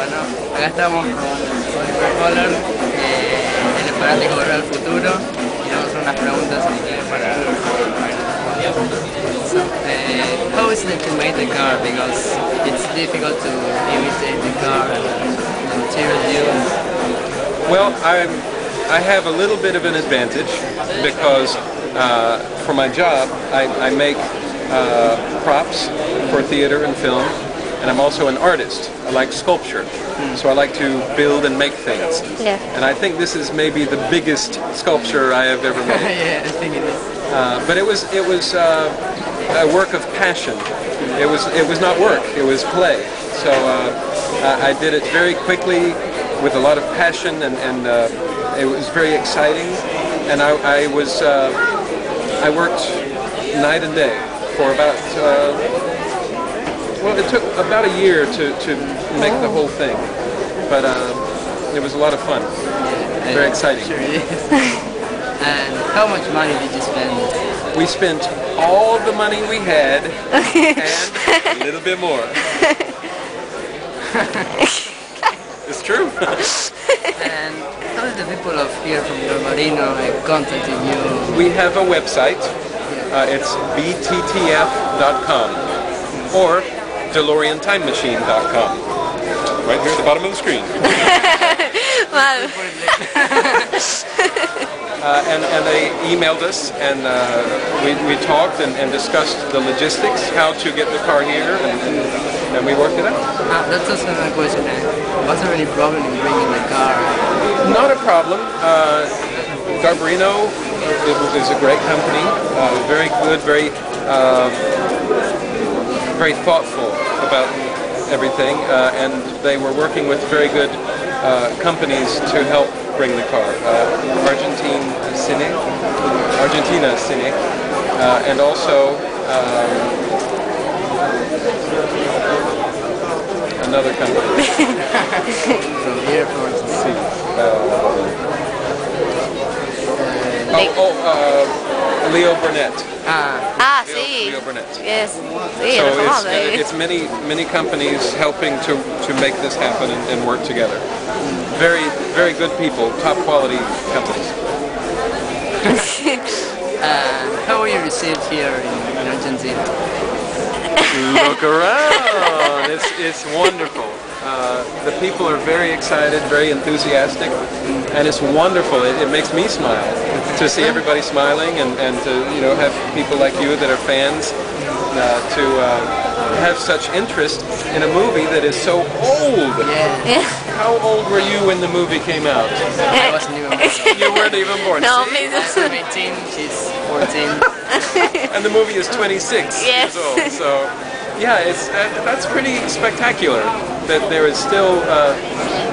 Bueno, acá estamos con Oliver Holler, él es fanático de Volver Futuro, y vamos a hacer unas preguntas en inglés para so, how is it to make the car? Because it's difficult to imitate the car and the materials used. Well, I have a little bit of an advantage because for my job I make props for theater and film, and I'm also an artist. I like sculpture, so I like to build and make things. Yeah. And I think this is maybe the biggest sculpture I have ever made. Yeah, I think it is. But it was a work of passion. It was not work. It was play. So I did it very quickly with a lot of passion, and it was very exciting. And I worked night and day for about well, it took about a year to make the whole thing, but it was a lot of fun. Yeah, very exciting. Sure it is. And how much money did you spend? We spent all the money we had and a little bit more. It's true. And how did the people of here from Garbarino contacted you? We have a website. It's bttf.com or DeLoreanTimeMachine.com. Right here at the bottom of the screen. And they emailed us, and we talked and discussed the logistics, how to get the car here, and we worked it out. That's also another question. Was there any problem in bringing the car? Not a problem. Garbarino is a great company, very good, very thoughtful about everything, and they were working with very good companies to help bring the car. Argentina Cine, and also another company. From here, Leo Burnett. Sí. Leo Burnett. Yes. Sí, So it's many companies helping to make this happen and work together. Very good people, top quality companies. How were you received here in Argentina? Look around. It's wonderful. The people are very excited, very enthusiastic, and it's wonderful. It makes me smile to see everybody smiling, and to have people like you that are fans to have such interest in a movie that is so old. Yeah. How old were you when the movie came out? I wasn't even born. You weren't even born. No, See? I'm 18, she's 14. And the movie is 26 Yes. years old. So, yeah, that's pretty spectacular that there is still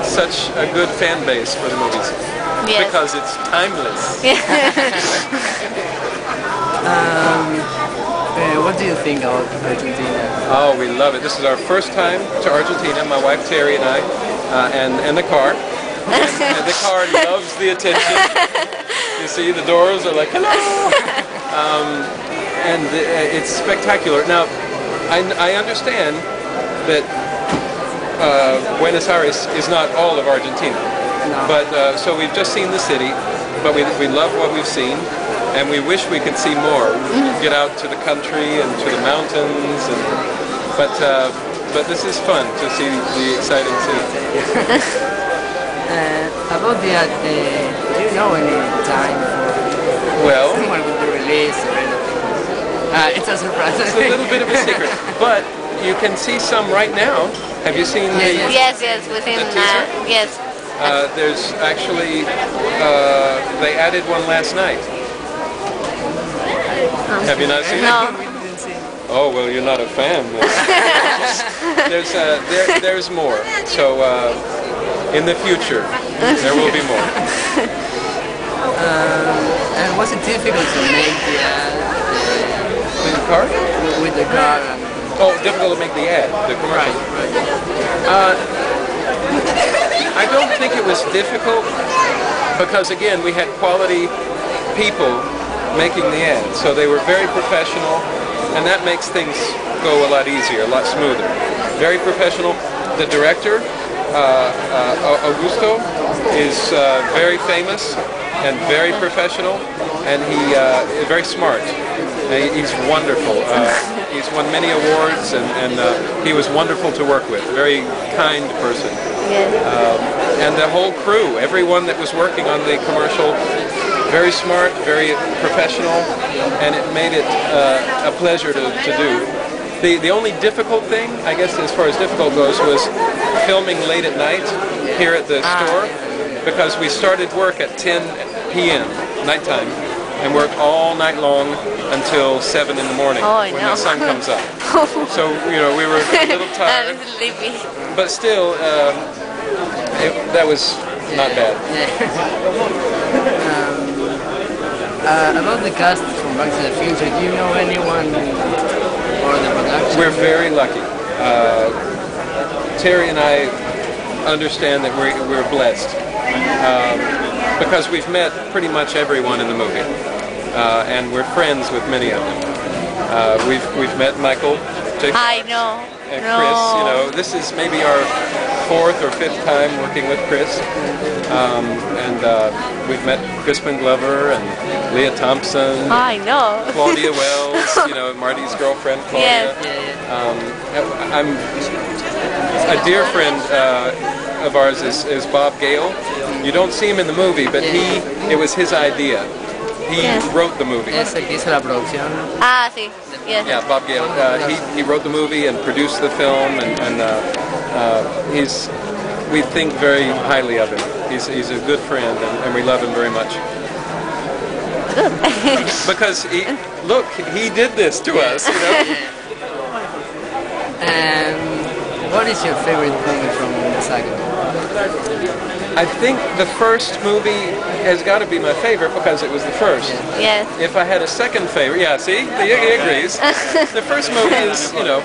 such a good fan base for the movies. Yes. Because it's timeless. What do you think of Argentina? Oh, we love it. This is our first time to Argentina, my wife Terry and I, and the car. And the car loves the attention. You see, the doors are like, hello! And it's spectacular. Now, I understand that Buenos Aires is not all of Argentina. No. But so we've just seen the city, but we love what we've seen, and we wish we could see more. Get out to the country and to the mountains, but this is fun to see the exciting city. About the do you know any time Well, when will be released or anything? It's a surprise. it's a little bit of a secret, but you can see some right now. Have you seen the? Yes, within The teaser? yes. There's actually they added one last night. Have you not seen No. it? Oh well, you're not a fan. There's more. So in the future, there will be more. And was it difficult to make With the car? with the car? Oh, difficult to make the ad, the commercial. I don't think it was difficult because again we had quality people making the ad, so they were very professional, and that makes things go a lot easier, a lot smoother. Very professional. The director Augusto is very famous and very professional, and he is very smart. He's wonderful. He's won many awards, and he was wonderful to work with. Very kind person. Yes. And the whole crew, everyone that was working on the commercial, very smart, very professional, and it made it a pleasure to do. The only difficult thing, I guess, as far as difficult goes, was filming late at night here at the store, because we started work at 10 p.m. nighttime and worked all night long until 7 in the morning when the sun comes up. So, you know, we were a little tired, but still, that was not bad. About the cast from Back to the Future, do you know anyone or the production? We're very lucky. Terry and I understand that we're blessed because we've met pretty much everyone in the movie, and we're friends with many of them. We've met Michael, Jason, I know. and Chris. You know, this is maybe our 4th or 5th time working with Chris, and we've met Crispin Glover and Leah Thompson. I know. Claudia Wells, you know, Marty's girlfriend, Claudia. I'm a dear friend of ours is Bob Gale. You don't see him in the movie, but it was his idea. He wrote the movie. Es el que hizo la producción. Ah, sí. Yes. Yeah, Bob Gale. He wrote the movie and produced the film, and we think very highly of him. He's a good friend, and we love him very much. Good. Because he did this to us, you know. What is your favorite movie from the saga? I think the first movie has got to be my favorite because it was the first. Yes. If I had a second favorite, see, he agrees. The first movie is, you know,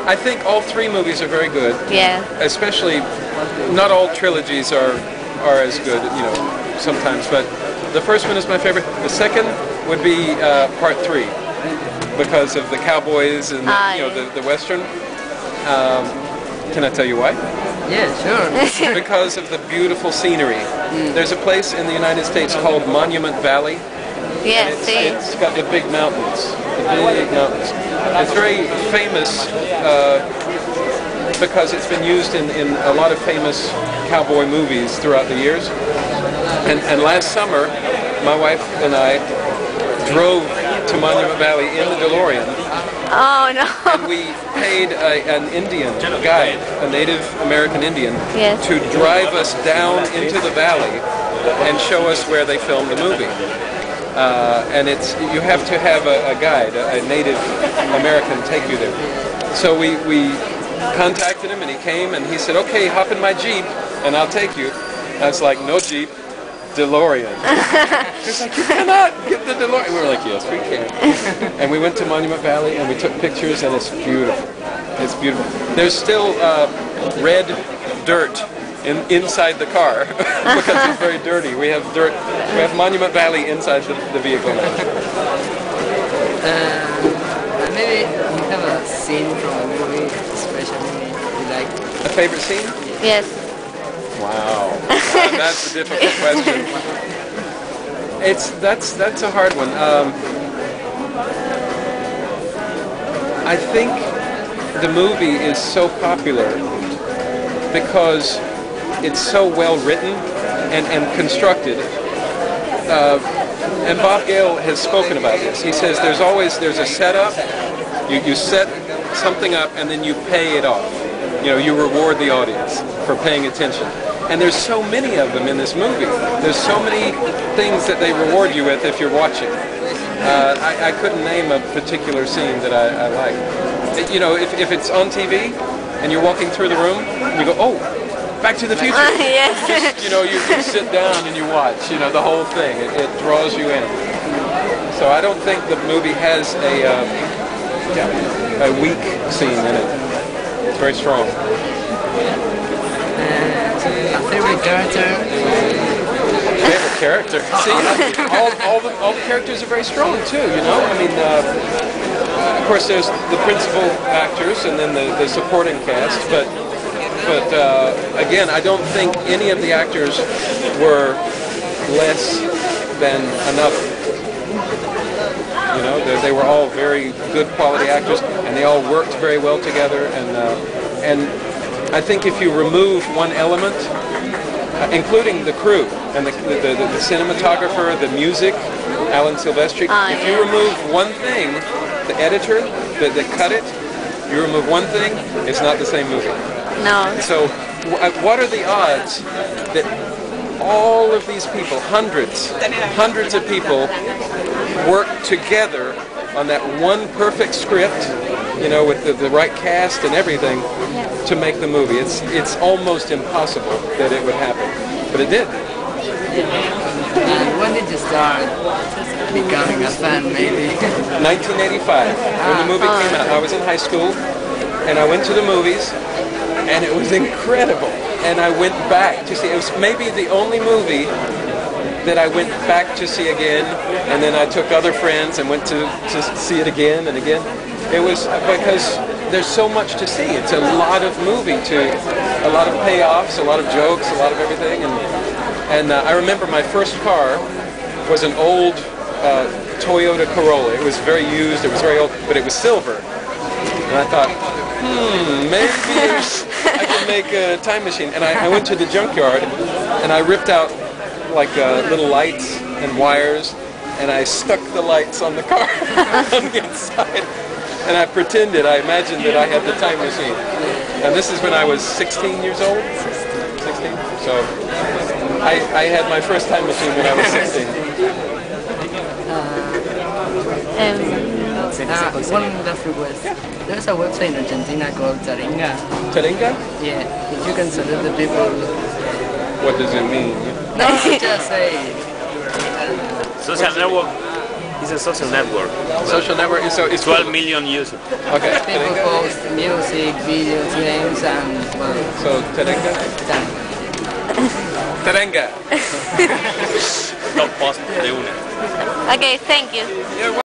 I think all 3 movies are very good. Yeah. Especially, not all trilogies are as good, you know, sometimes, but the first one is my favorite. The second would be part 3 because of the cowboys and the western. Can I tell you why? Yeah, sure. Because of the beautiful scenery. There's a place in the United States called Monument Valley. Yes, it's got the big mountains. It's very famous because it's been used in a lot of famous cowboy movies throughout the years. And last summer, my wife and I drove to Monument Valley in the Delorean. Oh no! And we paid an Indian guide, a Native American Indian, to drive us down into the valley and show us where they filmed the movie. And you have to have a guide, a Native American, take you there. So we contacted him, and he came, and he said, "Okay, hop in my Jeep, and I'll take you." I was like, "No Jeep. DeLorean." He's like, "You cannot get the DeLorean." We were like, "Yes, we can." And we went to Monument Valley and we took pictures, and it's beautiful. It's beautiful. There's still red dirt inside the car because it's very dirty. We have dirt. We have Monument Valley inside the vehicle now. Maybe you have a scene from a movie, especially you like. A favorite scene? Yes. Wow, that's a difficult question. That's a hard one. I think the movie is so popular because it's so well written and constructed. And Bob Gale has spoken about this. He says there's a setup. You set something up and then you pay it off. You know, you reward the audience for paying attention. And there's so many of them in this movie. There's so many things that they reward you with if you're watching. I couldn't name a particular scene that I like. You know, if it's on TV and you're walking through the room, you go, "Oh, Back to the Future." Yes. Just, you know, you sit down and you watch, you know, the whole thing. It draws you in. So I don't think the movie has a weak scene in it. It's very strong. A favorite character? Favorite character? See, all the characters are very strong too. You know, I mean, of course, there's the principal actors and then the supporting cast, but but again, I don't think any of the actors were less than another. You know, they were all very good quality actors, and they all worked very well together. And I think if you remove one element, including the crew and the cinematographer, the music, Alan Silvestri, if you remove one thing, the editor that cut it, you remove one thing, it's not the same movie. No. So what are the odds that all of these people, hundreds of people, work together on that one perfect script, you know, with the right cast and everything, to make the movie? It's almost impossible that it would happen, but it did. And when did you start becoming a fan, maybe? 1985, when the movie came out. I was in high school, and I went to the movies, and it was incredible. And I went back to see, it was maybe the only movie that I went back to see again, and then I took other friends and went to see it again and again. It was because there's so much to see. It's a lot of movie, a lot of payoffs, a lot of jokes, a lot of everything. And I remember my first car was an old Toyota Corolla. It was very used, it was very old, but it was silver. And I thought, maybe I can make a time machine. And I went to the junkyard, and I ripped out like little lights and wires, and I stuck the lights on the car on the inside. And I pretended, I imagined that I had the time machine. And this is when I was 16 years old. 16? So I had my first time machine when I was 16. One last request. There's a website in Argentina called Taringa. Taringa? Yeah, if you can salute the people. What does it mean? No, just say. Social network. It's a social network. Social network, so it's 12 million users. Okay. People post music, videos, games, and well. So Taringa? Taringa. Top post de una. Okay, thank you.